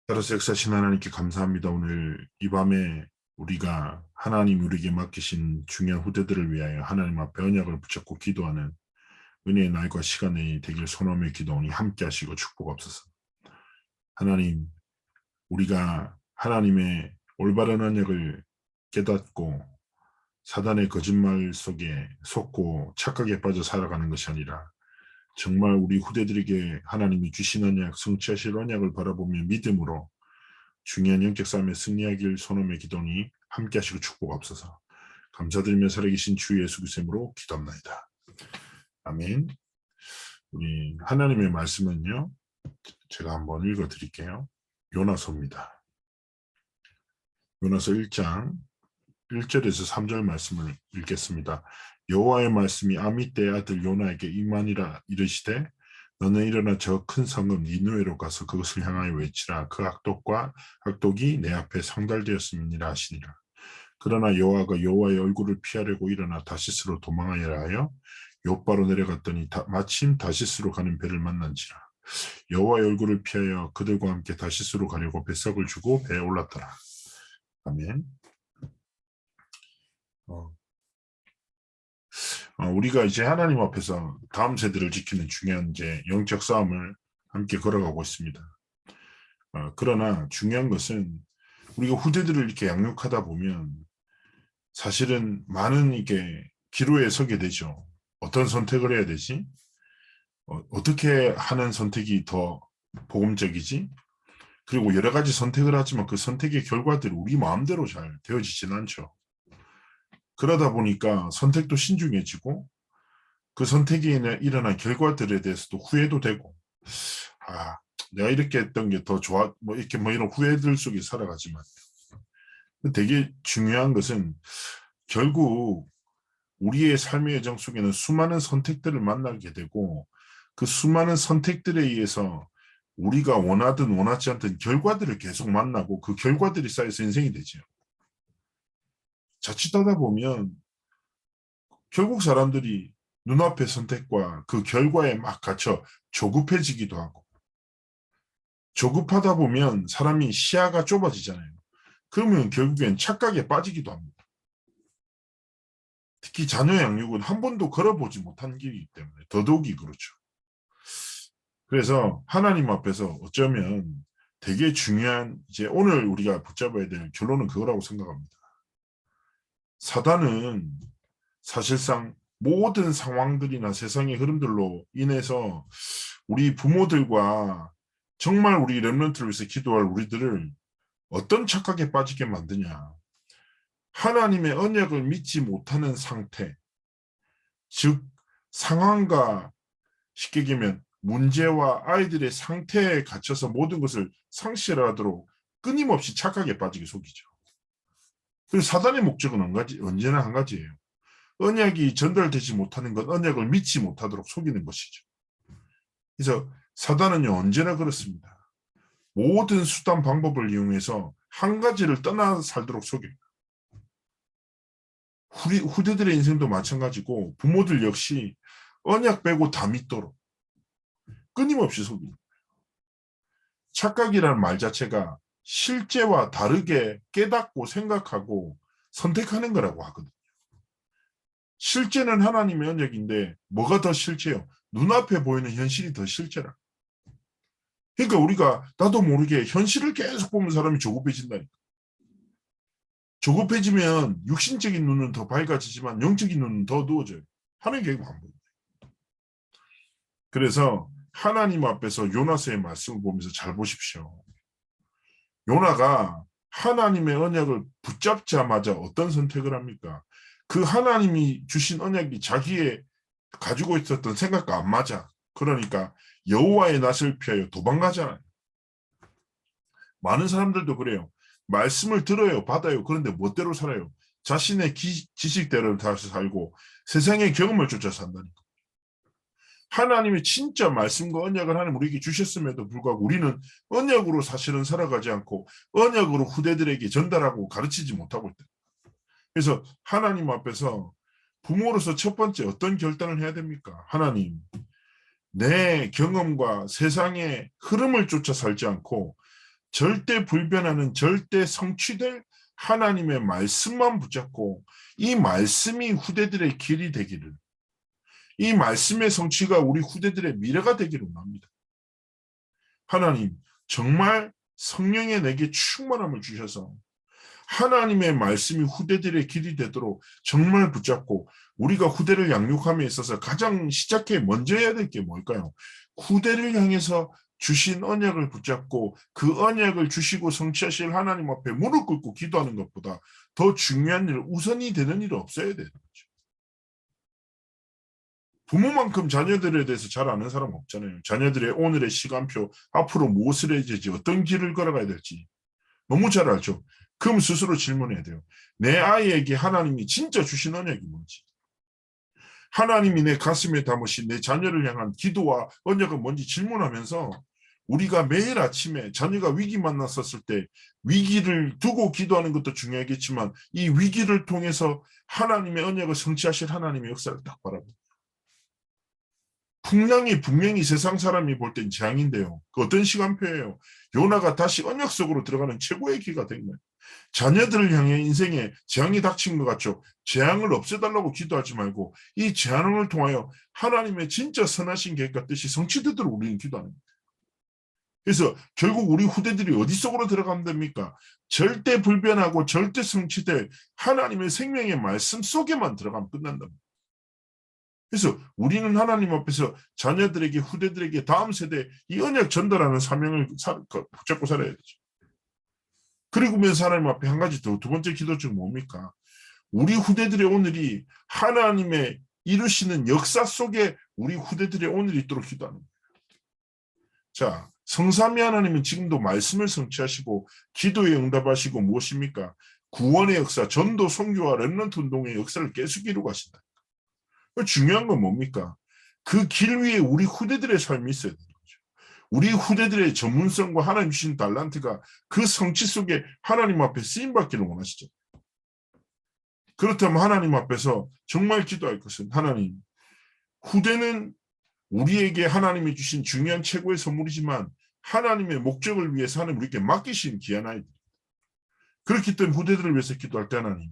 따라서 역사하신 하나님께 감사합니다. 오늘 이 밤에 우리가 하나님 우리에게 맡기신 중요한 후대들을 위하여 하나님 앞에 언약을 붙잡고 기도하는 은혜의 날과 시간이 되길 소원하며 기도하니 함께 하시고 축복하옵소서. 하나님, 우리가 하나님의 올바른 언약을 깨닫고 사단의 거짓말 속에 속고 착각에 빠져 살아가는 것이 아니라 정말 우리 후대들에게 하나님이 주신 언약, 성취하실 언약을 바라보며 믿음으로 중요한 영적 싸움에 승리하길 소원하며 기도니 함께 하시고 축복하옵소서. 감사드리며 살아계신 주 예수 그리스도로 기도합나이다. 아멘. 우리 하나님의 말씀은요, 제가 한번 읽어드릴게요. 요나서입니다. 요나서 1장 1절에서 3절 말씀을 읽겠습니다. 여호와의 말씀이 아미떼의 아들 요나에게 임하니라 이르시되 너는 일어나 저 큰 성읍 니느웨로 가서 그것을 향하여 외치라. 그 악독이 내 앞에 상달되었음이니라 하시니라. 그러나 여호와가 여호와의 얼굴을 피하려고 일어나 다시스로 도망하여라 하여 욥바로 내려갔더니 마침 다시스로 가는 배를 만난지라. 여호와의 얼굴을 피하여 그들과 함께 다시스로 가려고 뱃삭을 주고 배에 올랐더라. 아멘. 우리가 이제 하나님 앞에서 다음 세대를 지키는 중요한 이제 영적 싸움을 함께 걸어가고 있습니다. 그러나 중요한 것은 우리가 후대들을 이렇게 양육하다 보면 사실은 많은 이게 기로에 서게 되죠. 어떤 선택을 해야 되지? 어떻게 하는 선택이 더 복음적이지? 그리고 여러 가지 선택을 하지만 그 선택의 결과들이 우리 마음대로 잘 되어지진 않죠. 그러다 보니까 선택도 신중해지고 그 선택이 일어난 결과들에 대해서도 후회도 되고, 내가 이렇게 했던 게 더 좋아, 이런 후회들 속에 살아가지만 되게 중요한 것은 결국 우리의 삶의 여정 속에는 수많은 선택들을 만나게 되고 그 수많은 선택들에 의해서 우리가 원하든 원하지 않든 결과들을 계속 만나고 그 결과들이 쌓여서 인생이 되죠. 자칫하다 보면 결국 사람들이 눈앞의 선택과 그 결과에 막 갇혀 조급해지기도 하고, 조급하다 보면 사람이 시야가 좁아지잖아요. 그러면 결국엔 착각에 빠지기도 합니다. 특히 자녀 양육은 한 번도 걸어보지 못한 길이기 때문에 더더욱이 그렇죠. 그래서 하나님 앞에서 어쩌면 되게 중요한 이제 오늘 우리가 붙잡아야 될 결론은 그거라고 생각합니다. 사단은 사실상 모든 상황들이나 세상의 흐름들로 인해서 우리 부모들과 정말 우리 렘넌트를 위해서 기도할 우리들을 어떤 착각에 빠지게 만드냐. 하나님의 언약을 믿지 못하는 상태, 즉 상황과 쉽게 얘기하면 문제와 아이들의 상태에 갇혀서 모든 것을 상실하도록 끊임없이 착각에 빠지게 속이죠. 그리고 사단의 목적은 언제나 한 가지예요. 언약이 전달되지 못하는 건 언약을 믿지 못하도록 속이는 것이죠. 그래서 사단은요 언제나 그렇습니다. 모든 수단 방법을 이용해서 한 가지를 떠나 살도록 속입니다. 후대들의 인생도 마찬가지고 부모들 역시 언약 빼고 다 믿도록 끊임없이 속입니다. 착각이라는 말 자체가 실제와 다르게 깨닫고 생각하고 선택하는 거라고 하거든요. 실제는 하나님의 언약인데 뭐가 더 실제요? 눈앞에 보이는 현실이 더 실제라. 그러니까 우리가 나도 모르게 현실을 계속 보면 사람이 조급해진다니까. 조급해지면 육신적인 눈은 더 밝아지지만 영적인 눈은 더 어두워져요. 하나님 계획 안 보입니다. 그래서 하나님 앞에서 요나서의 말씀을 보면서 잘 보십시오. 요나가 하나님의 언약을 붙잡자마자 어떤 선택을 합니까? 그 하나님이 주신 언약이 자기의 가지고 있었던 생각과 안 맞아. 그러니까 여호와의 낯을 피하여 도망가잖아요. 많은 사람들도 그래요. 말씀을 들어요, 받아요. 그런데 멋대로 살아요. 자신의 지식대로 다시 살고 세상의 경험을 쫓아 산다니까. 하나님이 진짜 말씀과 언약을 하나님 우리에게 주셨음에도 불구하고 우리는 언약으로 사실은 살아가지 않고 언약으로 후대들에게 전달하고 가르치지 못하고 있다. 그래서 하나님 앞에서 부모로서 첫 번째 어떤 결단을 해야 됩니까? 하나님, 내 경험과 세상의 흐름을 쫓아 살지 않고 절대 불변하는 절대 성취될 하나님의 말씀만 붙잡고 이 말씀이 후대들의 길이 되기를, 이 말씀의 성취가 우리 후대들의 미래가 되기를 원합니다. 하나님, 정말 성령의 내게 충만함을 주셔서 하나님의 말씀이 후대들의 길이 되도록 정말 붙잡고, 우리가 후대를 양육함에 있어서 가장 시작해 먼저 해야 될 게 뭘까요? 후대를 향해서 주신 언약을 붙잡고 그 언약을 주시고 성취하실 하나님 앞에 무릎 꿇고 기도하는 것보다 더 중요한 일, 우선이 되는 일은 없어야 되는 거죠. 부모만큼 자녀들에 대해서 잘 아는 사람 없잖아요. 자녀들의 오늘의 시간표, 앞으로 무엇을 해야 될지, 어떤 길을 걸어가야 될지 너무 잘 알죠. 그럼 스스로 질문해야 돼요. 내 아이에게 하나님이 진짜 주신 언약이 뭔지, 하나님이 내 가슴에 담으신 내 자녀를 향한 기도와 언약은 뭔지 질문하면서, 우리가 매일 아침에 자녀가 위기 만났었을 때 위기를 두고 기도하는 것도 중요하겠지만 이 위기를 통해서 하나님의 언약을 성취하실 하나님의 역사를 딱 바라보고, 풍랑이 분명히 세상 사람이 볼 땐 재앙인데요. 그 어떤 시간표예요? 요나가 다시 언약 속으로 들어가는 최고의 기회가 된 거예요. 자녀들을 향해 인생에 재앙이 닥친 것 같죠. 재앙을 없애달라고 기도하지 말고 이 재앙을 통하여 하나님의 진짜 선하신 계획과 뜻이 성취되도록 우리는 기도하는 거예요. 그래서 결국 우리 후대들이 어디 속으로 들어가면 됩니까? 절대 불변하고 절대 성취될 하나님의 생명의 말씀 속에만 들어가면 끝난답니다. 그래서 우리는 하나님 앞에서 자녀들에게, 후대들에게, 다음 세대에 이 언약 전달하는 사명을 붙잡고 살아야 되죠. 그리고면서 하나님 앞에 한 가지 더, 두 번째 기도 중 뭡니까? 우리 후대들의 오늘이 하나님의 이루시는 역사 속에 우리 후대들의 오늘이 있도록 기도하는 거예요. 자, 성삼위 하나님은 지금도 말씀을 성취하시고 기도에 응답하시고 무엇입니까? 구원의 역사, 전도, 선교와 렘넌트 운동의 역사를 계속 이루고 가신다. 중요한 건 뭡니까? 그 길 위에 우리 후대들의 삶이 있어야 되는 거죠. 우리 후대들의 전문성과 하나님 주신 달란트가 그 성취 속에 하나님 앞에 쓰임받기를 원하시죠. 그렇다면 하나님 앞에서 정말 기도할 것은, 하나님, 후대는 우리에게 하나님이 주신 중요한 최고의 선물이지만 하나님의 목적을 위해서 하나님 우리에게 맡기신 귀한 아이들. 그렇기 때문에 후대들을 위해서 기도할 때 하나님,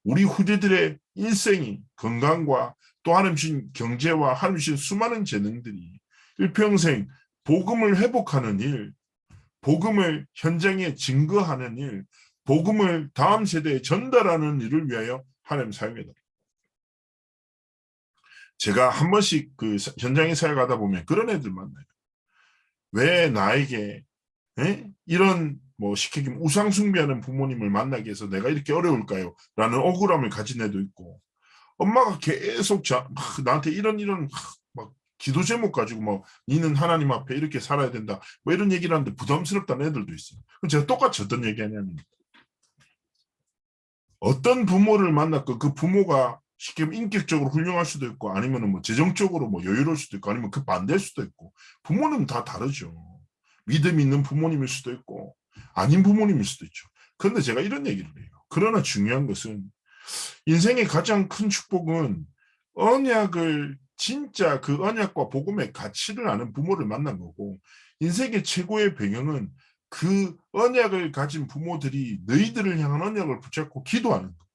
우리 후대들의 인생이 건강과 또 하나님 주신 경제와 하나님 주신 수많은 재능들이 일평생 복음을 회복하는 일, 복음을 현장에 증거하는 일, 복음을 다음 세대에 전달하는 일을 위하여 하나님 사용해달라. 제가 한 번씩 그 현장에 사역하다 보면 그런 애들 만나요. 왜 나에게 이런 뭐 쉽게 우상 숭배하는 부모님을 만나게 해서 내가 이렇게 어려울까요? 라는 억울함을 가진 애도 있고, 엄마가 계속 나한테 이런 막 기도 제목 가지고 뭐 니는 하나님 앞에 이렇게 살아야 된다 뭐 이런 얘기를 하는데 부담스럽다는 애들도 있어요. 그럼 제가 똑같이 어떤 얘기하냐면, 어떤 부모를 만났고 그 부모가 쉽게 인격적으로 훌륭할 수도 있고 아니면 뭐 재정적으로 뭐 여유로울 수도 있고 아니면 그 반대일 수도 있고, 부모는 다 다르죠. 믿음 있는 부모님일 수도 있고 아닌 부모님일 수도 있죠. 그런데 제가 이런 얘기를 해요. 그러나 중요한 것은, 인생의 가장 큰 축복은 언약을 진짜 그 언약과 복음의 가치를 아는 부모를 만난 거고, 인생의 최고의 배경은 그 언약을 가진 부모들이 너희들을 향한 언약을 붙잡고 기도하는 것.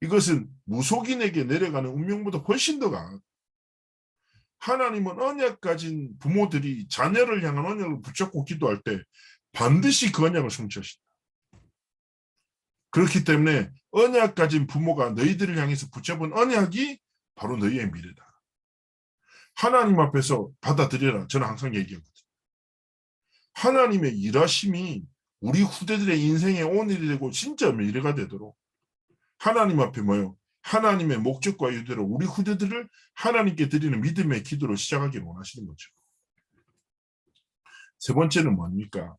이것은 무속인에게 내려가는 운명보다 훨씬 더 강하다. 하나님은 언약 가진 부모들이 자녀를 향한 언약을 붙잡고 기도할 때 반드시 그 언약을 성취하신다. 그렇기 때문에 언약 가진 부모가 너희들을 향해서 붙잡은 언약이 바로 너희의 미래다. 하나님 앞에서 받아들여라. 저는 항상 얘기하거든요. 하나님의 일하심이 우리 후대들의 인생의 오늘이 되고 진짜 미래가 되도록 하나님 앞에 뭐요? 하나님의 목적과 의도로 우리 후대들을 하나님께 드리는 믿음의 기도로 시작하기를 원하시는 거죠. 세 번째는 뭡니까?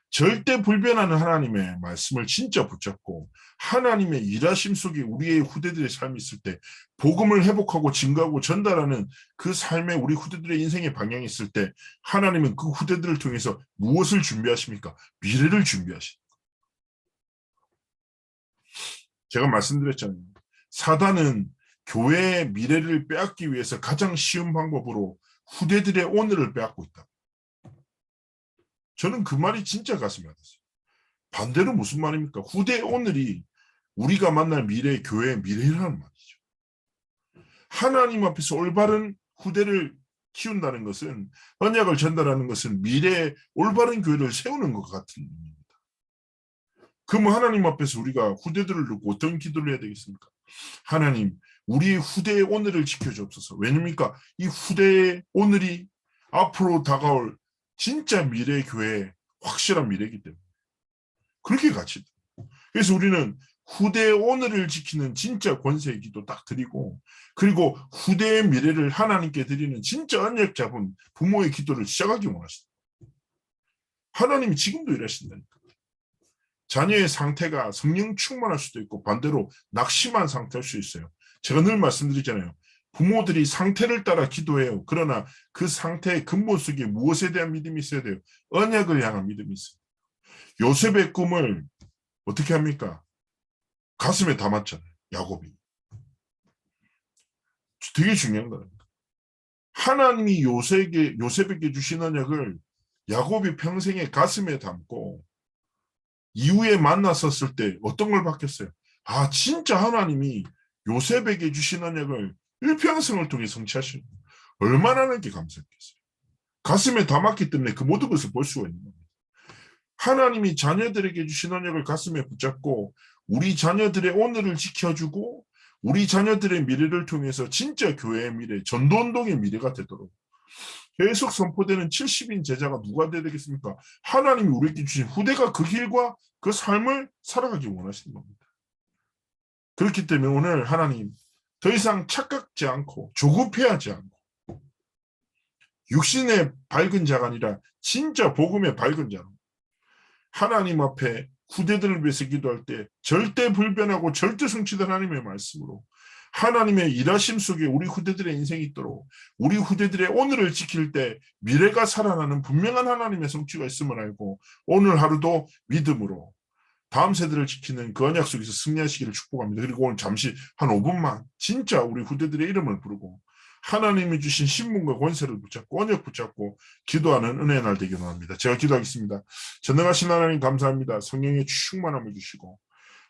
절대 불변하는 하나님의 말씀을 진짜 붙잡고 하나님의 일하심 속에 우리의 후대들의 삶이 있을 때 복음을 회복하고 증거하고 전달하는 그 삶에 우리 후대들의 인생의 방향이 있을 때 하나님은 그 후대들을 통해서 무엇을 준비하십니까? 미래를 준비하십니다. 제가 말씀드렸잖아요. 사단은 교회의 미래를 빼앗기 위해서 가장 쉬운 방법으로 후대들의 오늘을 빼앗고 있다. 저는 그 말이 진짜 가슴에 와닿았어요. 반대로 무슨 말입니까? 후대 오늘이 우리가 만날 미래, 교회의 미래라는 말이죠. 하나님 앞에서 올바른 후대를 키운다는 것은, 언약을 전달하는 것은 미래의 올바른 교회를 세우는 것 같은 의미입니다. 그럼 하나님 앞에서 우리가 후대들을 두고 어떤 기도를 해야 되겠습니까? 하나님, 우리 후대의 오늘을 지켜주옵소서. 왜냐입니까? 이 후대의 오늘이 앞으로 다가올 진짜 미래 교회의 확실한 미래이기 때문에 그렇게 가치. 그래서 우리는 후대의 오늘을 지키는 진짜 권세의 기도 딱 드리고, 그리고 후대의 미래를 하나님께 드리는 진짜 언약 잡은 부모의 기도를 시작하기 원하십니다. 하나님이 지금도 일하신다니까. 자녀의 상태가 성령 충만할 수도 있고 반대로 낙심한 상태일 수 있어요. 제가 늘 말씀드리잖아요. 부모들이 상태를 따라 기도해요. 그러나 그 상태의 근본 속에 무엇에 대한 믿음이 있어야 돼요? 언약을 향한 믿음이 있어요. 요셉의 꿈을 어떻게 합니까? 가슴에 담았잖아요. 야곱이. 되게 중요한 겁니다. 하나님이 요셉에게 주신 언약을 야곱이 평생에 가슴에 담고 이후에 만났었을 때 어떤 걸 바뀌었어요? 아, 진짜 하나님이 요셉에게 주신 언약을 일평생을 통해 성취하시는 거예요. 얼마나 하나님께 감사했겠어요. 가슴에 담았기 때문에 그 모든 것을 볼 수가 있는 겁니다. 하나님이 자녀들에게 주신 언약을 가슴에 붙잡고 우리 자녀들의 오늘을 지켜주고 우리 자녀들의 미래를 통해서 진짜 교회의 미래, 전도운동의 미래가 되도록 계속 선포되는 70인 제자가 누가 되어야 되겠습니까? 하나님이 우리에게 주신 후대가 그 길과 그 삶을 살아가기 원하시는 겁니다. 그렇기 때문에 오늘 하나님 더 이상 착각지 않고 조급해하지 않고 육신의 밝은 자가 아니라 진짜 복음의 밝은 자로 하나님 앞에 후대들을 위해서 기도할 때 절대 불변하고 절대 성취된 하나님의 말씀으로 하나님의 일하심 속에 우리 후대들의 인생이 있도록 우리 후대들의 오늘을 지킬 때 미래가 살아나는 분명한 하나님의 성취가 있음을 알고 오늘 하루도 믿음으로 다음 세대를 지키는 그 언약 속에서 승리하시기를 축복합니다. 그리고 오늘 잠시 한 5분만 진짜 우리 후대들의 이름을 부르고 하나님이 주신 신분과 권세를 붙잡고 언약 붙잡고 기도하는 은혜의 날 되기를 원합니다. 제가 기도하겠습니다. 전능하신 하나님 감사합니다. 성령의 충만함을 주시고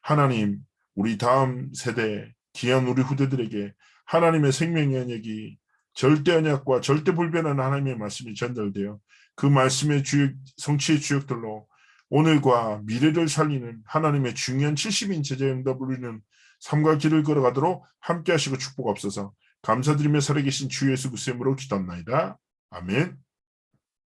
하나님 우리 다음 세대 귀한 우리 후대들에게 하나님의 생명의 언약이 절대 언약과 절대 불변한 하나님의 말씀이 전달되어 그 말씀의 주역, 성취의 주역들로 오늘과 미래를 살리는 하나님의 중요한 70인 제자 응답을 누리는 삶과 길을 걸어가도록 함께 하시고 축복하옵소서. 감사드리며 살아계신 주 예수 그리스도의 이름으로 기도합나이다. 아멘.